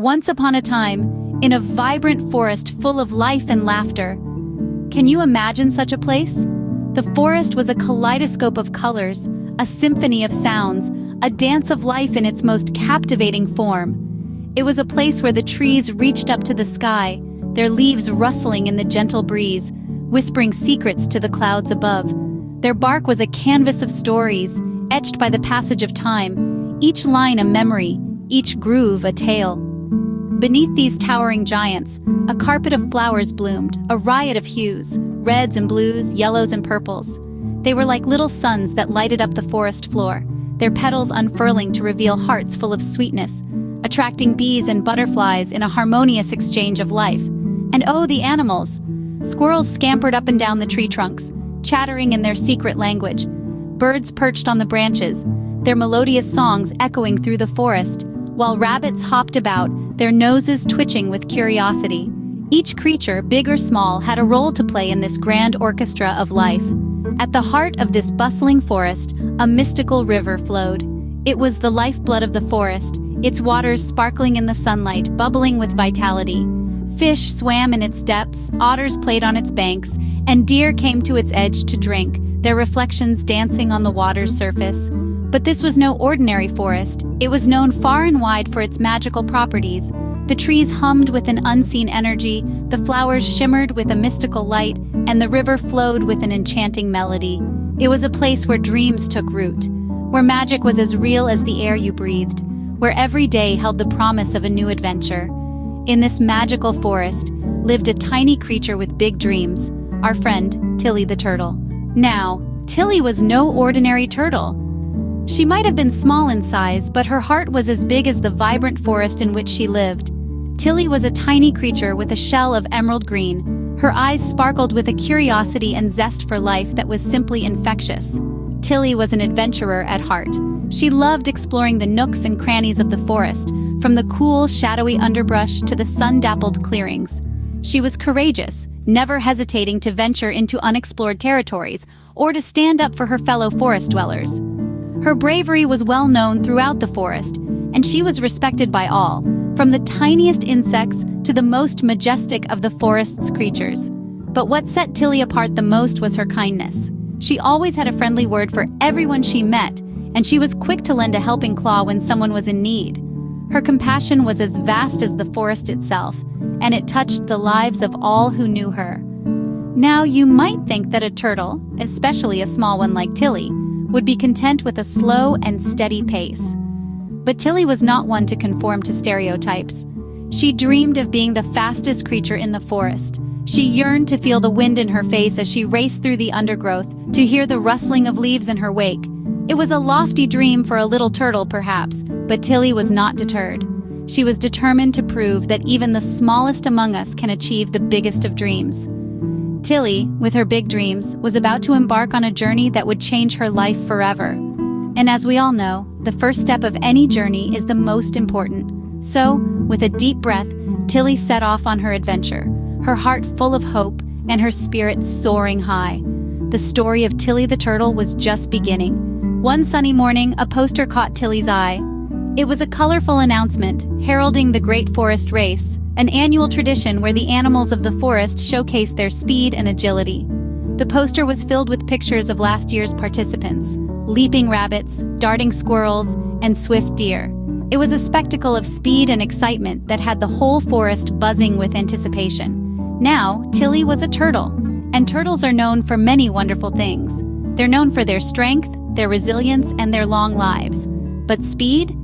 Once upon a time, in a vibrant forest full of life and laughter. Can you imagine such a place? The forest was a kaleidoscope of colors, a symphony of sounds, a dance of life in its most captivating form. It was a place where the trees reached up to the sky, their leaves rustling in the gentle breeze, whispering secrets to the clouds above. Their bark was a canvas of stories, etched by the passage of time, each line a memory, each groove a tale. Beneath these towering giants, a carpet of flowers bloomed, a riot of hues, reds and blues, yellows and purples. They were like little suns that lighted up the forest floor, their petals unfurling to reveal hearts full of sweetness, attracting bees and butterflies in a harmonious exchange of life. And oh, the animals! Squirrels scampered up and down the tree trunks, chattering in their secret language. Birds perched on the branches, their melodious songs echoing through the forest, while rabbits hopped about, their noses twitching with curiosity. Each creature, big or small, had a role to play in this grand orchestra of life. At the heart of this bustling forest, a mystical river flowed. It was the lifeblood of the forest, its waters sparkling in the sunlight, bubbling with vitality. Fish swam in its depths, otters played on its banks, and deer came to its edge to drink, their reflections dancing on the water's surface. But this was no ordinary forest. It was known far and wide for its magical properties. The trees hummed with an unseen energy, the flowers shimmered with a mystical light, and the river flowed with an enchanting melody. It was a place where dreams took root, where magic was as real as the air you breathed, where every day held the promise of a new adventure. In this magical forest lived a tiny creature with big dreams, our friend, Tilly the turtle. Now, Tilly was no ordinary turtle. She might have been small in size, but her heart was as big as the vibrant forest in which she lived. Tilly was a tiny creature with a shell of emerald green. Her eyes sparkled with a curiosity and zest for life that was simply infectious. Tilly was an adventurer at heart. She loved exploring the nooks and crannies of the forest, from the cool, shadowy underbrush to the sun-dappled clearings. She was courageous, never hesitating to venture into unexplored territories or to stand up for her fellow forest dwellers. Her bravery was well known throughout the forest, and she was respected by all, from the tiniest insects to the most majestic of the forest's creatures. But what set Tilly apart the most was her kindness. She always had a friendly word for everyone she met, and she was quick to lend a helping claw when someone was in need. Her compassion was as vast as the forest itself, and it touched the lives of all who knew her. Now, you might think that a turtle, especially a small one like Tilly, would be content with a slow and steady pace. But Tilly was not one to conform to stereotypes. She dreamed of being the fastest creature in the forest. She yearned to feel the wind in her face as she raced through the undergrowth, to hear the rustling of leaves in her wake. It was a lofty dream for a little turtle, perhaps, but Tilly was not deterred. She was determined to prove that even the smallest among us can achieve the biggest of dreams. Tilly, with her big dreams, was about to embark on a journey that would change her life forever. And as we all know, the first step of any journey is the most important. So, with a deep breath, Tilly set off on her adventure, her heart full of hope and her spirit soaring high. The story of Tilly the turtle was just beginning. One sunny morning, a poster caught Tilly's eye. It was a colorful announcement heralding the Great Forest Race, an annual tradition where the animals of the forest showcased their speed and agility. The poster was filled with pictures of last year's participants: leaping rabbits, darting squirrels, and swift deer. It was a spectacle of speed and excitement that had the whole forest buzzing with anticipation. Now, Tilly was a turtle, and turtles are known for many wonderful things. They're known for their strength, their resilience, and their long lives. But speed?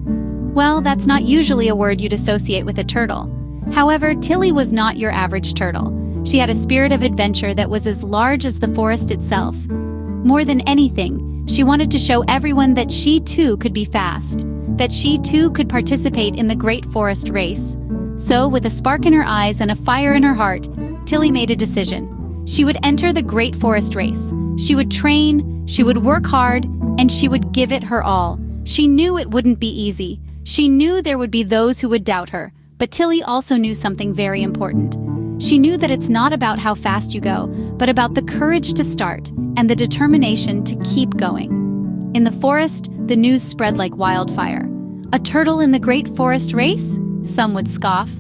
Well, that's not usually a word you'd associate with a turtle. However, Tilly was not your average turtle. She had a spirit of adventure that was as large as the forest itself. More than anything, she wanted to show everyone that she too could be fast, that she too could participate in the Great Forest Race. So, with a spark in her eyes and a fire in her heart, Tilly made a decision. She would enter the Great Forest Race. She would train, she would work hard, and she would give it her all. She knew it wouldn't be easy. She knew there would be those who would doubt her. But Tilly also knew something very important. She knew that it's not about how fast you go, but about the courage to start and the determination to keep going. In the forest, the news spread like wildfire. A turtle in the Great Forest Race? Some would scoff.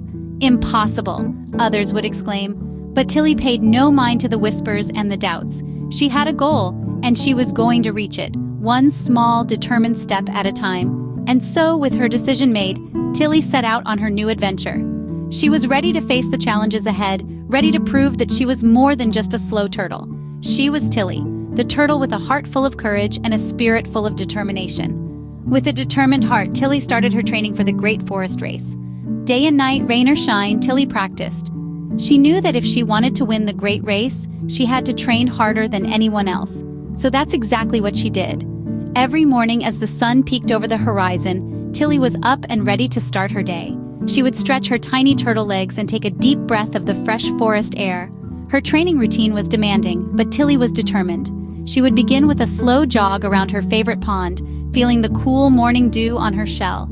Impossible, others would exclaim. But Tilly paid no mind to the whispers and the doubts. She had a goal, and she was going to reach it, one small, determined step at a time. And so, with her decision made, Tilly set out on her new adventure. She was ready to face the challenges ahead, ready to prove that she was more than just a slow turtle. She was Tilly, the turtle with a heart full of courage and a spirit full of determination. With a determined heart, Tilly started her training for the Great Forest Race. Day and night, rain or shine, Tilly practiced. She knew that if she wanted to win the great race, she had to train harder than anyone else. So that's exactly what she did. Every morning as the sun peeked over the horizon, Tilly was up and ready to start her day. She would stretch her tiny turtle legs and take a deep breath of the fresh forest air. Her training routine was demanding, but Tilly was determined. She would begin with a slow jog around her favorite pond, feeling the cool morning dew on her shell.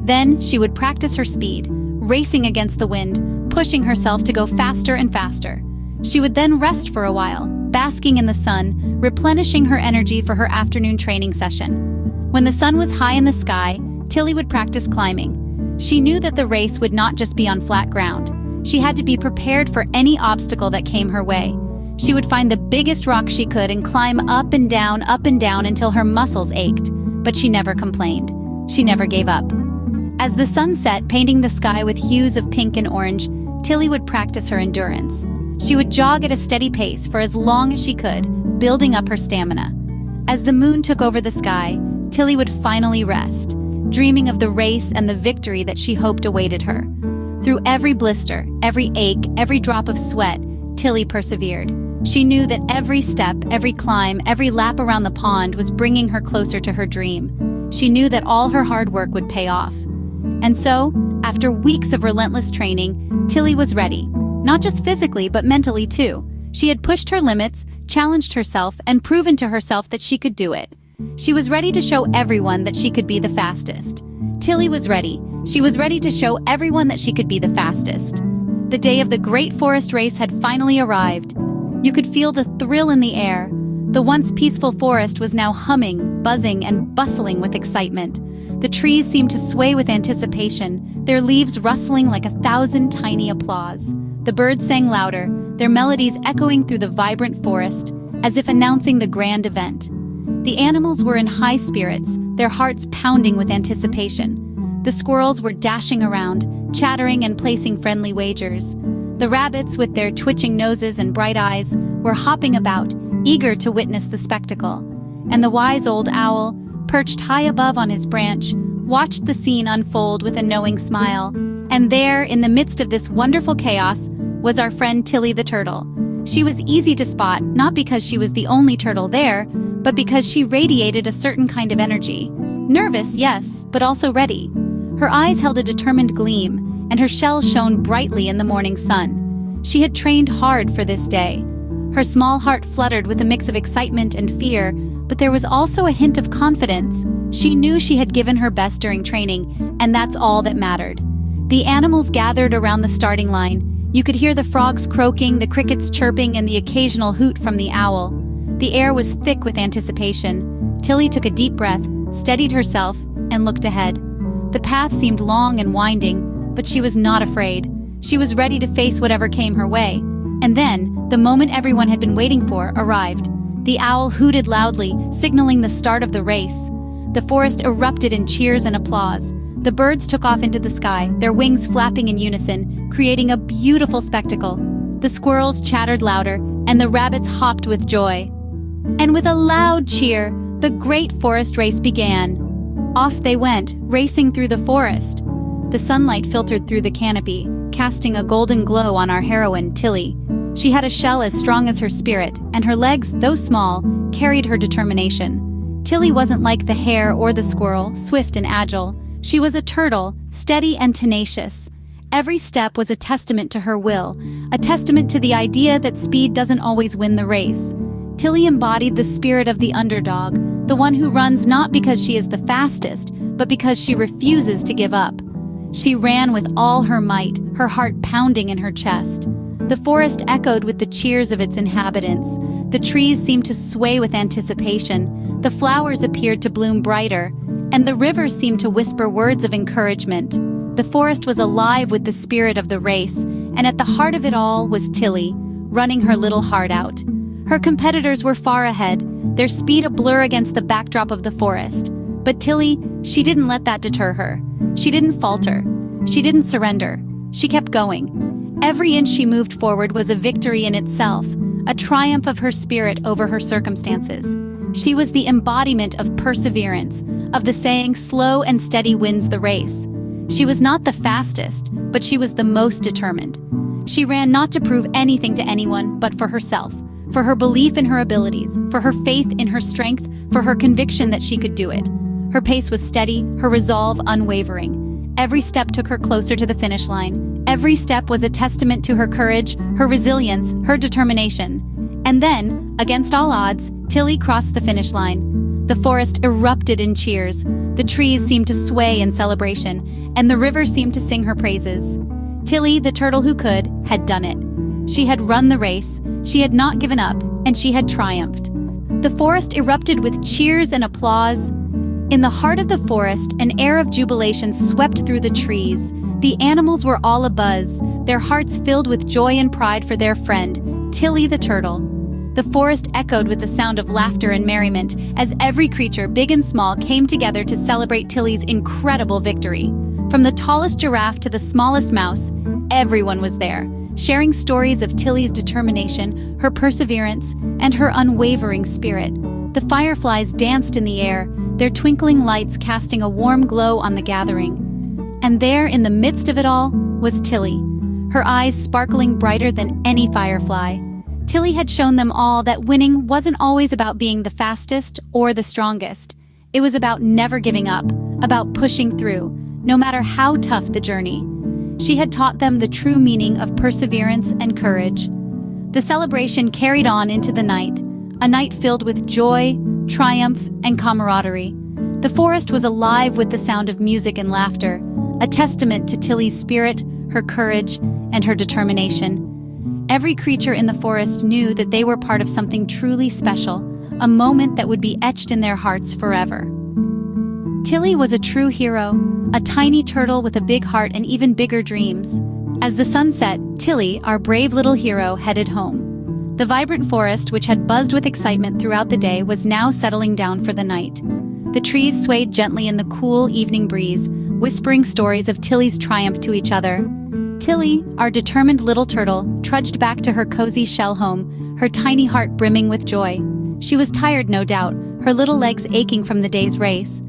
Then she would practice her speed, racing against the wind, pushing herself to go faster and faster. She would then rest for a while, basking in the sun, replenishing her energy for her afternoon training session. When the sun was high in the sky, Tilly would practice climbing. She knew that the race would not just be on flat ground. She had to be prepared for any obstacle that came her way. She would find the biggest rock she could and climb up and down until her muscles ached. But she never complained. She never gave up. As the sun set, painting the sky with hues of pink and orange, Tilly would practice her endurance. She would jog at a steady pace for as long as she could, building up her stamina. As the moon took over the sky, Tilly would finally rest, dreaming of the race and the victory that she hoped awaited her. Through every blister, every ache, every drop of sweat, Tilly persevered. She knew that every step, every climb, every lap around the pond was bringing her closer to her dream. She knew that all her hard work would pay off. And so, after weeks of relentless training, Tilly was ready. Not just physically, but mentally too. She had pushed her limits, challenged herself, and proven to herself that she could do it. She was ready to show everyone that she could be the fastest. Tilly was ready. She was ready to show everyone that she could be the fastest. The day of the Great Forest Race had finally arrived. You could feel the thrill in the air. The once peaceful forest was now humming, buzzing, and bustling with excitement. The trees seemed to sway with anticipation, their leaves rustling like 1,000 tiny applause. The birds sang louder, their melodies echoing through the vibrant forest, as if announcing the grand event. The animals were in high spirits, their hearts pounding with anticipation. The squirrels were dashing around, chattering and placing friendly wagers. The rabbits, with their twitching noses and bright eyes, were hopping about, eager to witness the spectacle. And the wise old owl, perched high above on his branch, watched the scene unfold with a knowing smile. And there, in the midst of this wonderful chaos, was our friend Tilly the turtle. She was easy to spot, not because she was the only turtle there, but because she radiated a certain kind of energy. Nervous, yes, but also ready. Her eyes held a determined gleam, and her shell shone brightly in the morning sun. She had trained hard for this day. Her small heart fluttered with a mix of excitement and fear, but there was also a hint of confidence. She knew she had given her best during training, and that's all that mattered. The animals gathered around the starting line. You could hear the frogs croaking, the crickets chirping, and the occasional hoot from the owl. The air was thick with anticipation. Tilly took a deep breath, steadied herself, and looked ahead. The path seemed long and winding, but she was not afraid. She was ready to face whatever came her way. And then, the moment everyone had been waiting for arrived. The owl hooted loudly, signaling the start of the race. The forest erupted in cheers and applause. The birds took off into the sky, their wings flapping in unison, creating a beautiful spectacle. The squirrels chattered louder, and the rabbits hopped with joy. And with a loud cheer, the Great Forest Race began. Off they went, racing through the forest. The sunlight filtered through the canopy, casting a golden glow on our heroine, Tilly. She had a shell as strong as her spirit, and her legs, though small, carried her determination. Tilly wasn't like the hare or the squirrel, swift and agile. She was a turtle, steady and tenacious. Every step was a testament to her will, a testament to the idea that speed doesn't always win the race. Tilly embodied the spirit of the underdog, the one who runs not because she is the fastest, but because she refuses to give up. She ran with all her might, her heart pounding in her chest. The forest echoed with the cheers of its inhabitants. The trees seemed to sway with anticipation. The flowers appeared to bloom brighter, and the river seemed to whisper words of encouragement. The forest was alive with the spirit of the race, and at the heart of it all was Tilly, running her little heart out. Her competitors were far ahead, their speed a blur against the backdrop of the forest. But Tilly, she didn't let that deter her. She didn't falter. She didn't surrender. She kept going. Every inch she moved forward was a victory in itself, a triumph of her spirit over her circumstances. She was the embodiment of perseverance, of the saying, "Slow and steady wins the race." She was not the fastest, but she was the most determined. She ran not to prove anything to anyone, but for herself, for her belief in her abilities, for her faith in her strength, for her conviction that she could do it. Her pace was steady, her resolve unwavering. Every step took her closer to the finish line. Every step was a testament to her courage, her resilience, her determination. And then, against all odds, Tilly crossed the finish line. The forest erupted in cheers. The trees seemed to sway in celebration, and the river seemed to sing her praises. Tilly, the turtle who could, had done it. She had run the race, she had not given up, and she had triumphed. The forest erupted with cheers and applause. In the heart of the forest, an air of jubilation swept through the trees. The animals were all abuzz, their hearts filled with joy and pride for their friend, Tilly the turtle. The forest echoed with the sound of laughter and merriment as every creature, big and small, came together to celebrate Tilly's incredible victory. From the tallest giraffe to the smallest mouse, everyone was there, sharing stories of Tilly's determination, her perseverance, and her unwavering spirit. The fireflies danced in the air, their twinkling lights casting a warm glow on the gathering. And there, in the midst of it all, was Tilly, her eyes sparkling brighter than any firefly. Tilly had shown them all that winning wasn't always about being the fastest or the strongest. It was about never giving up, about pushing through, no matter how tough the journey. She had taught them the true meaning of perseverance and courage. The celebration carried on into the night, a night filled with joy, triumph, and camaraderie. The forest was alive with the sound of music and laughter, a testament to Tilly's spirit, her courage, and her determination. Every creature in the forest knew that they were part of something truly special, a moment that would be etched in their hearts forever. Tilly was a true hero, a tiny turtle with a big heart and even bigger dreams. As the sun set, Tilly, our brave little hero, headed home. The vibrant forest, which had buzzed with excitement throughout the day, was now settling down for the night. The trees swayed gently in the cool evening breeze, whispering stories of Tilly's triumph to each other. Tilly, our determined little turtle, trudged back to her cozy shell home, her tiny heart brimming with joy. She was tired, no doubt, her little legs aching from the day's race.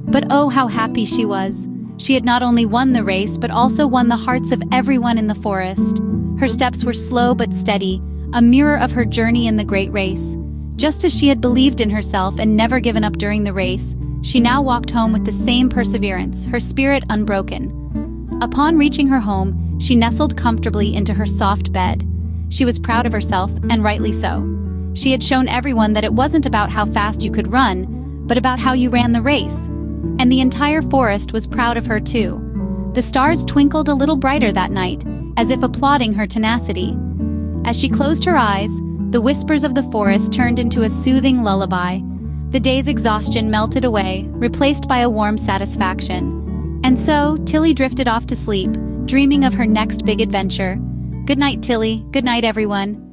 But oh, how happy she was. She had not only won the race, but also won the hearts of everyone in the forest. Her steps were slow but steady, a mirror of her journey in the great race. Just as she had believed in herself and never given up during the race, she now walked home with the same perseverance, her spirit unbroken. Upon reaching her home, she nestled comfortably into her soft bed. She was proud of herself, and rightly so. She had shown everyone that it wasn't about how fast you could run, but about how you ran the race. And the entire forest was proud of her too. The stars twinkled a little brighter that night, as if applauding her tenacity. As she closed her eyes, the whispers of the forest turned into a soothing lullaby. The day's exhaustion melted away, replaced by a warm satisfaction. And so, Tilly drifted off to sleep, dreaming of her next big adventure. Good night, Tilly. Good night, everyone.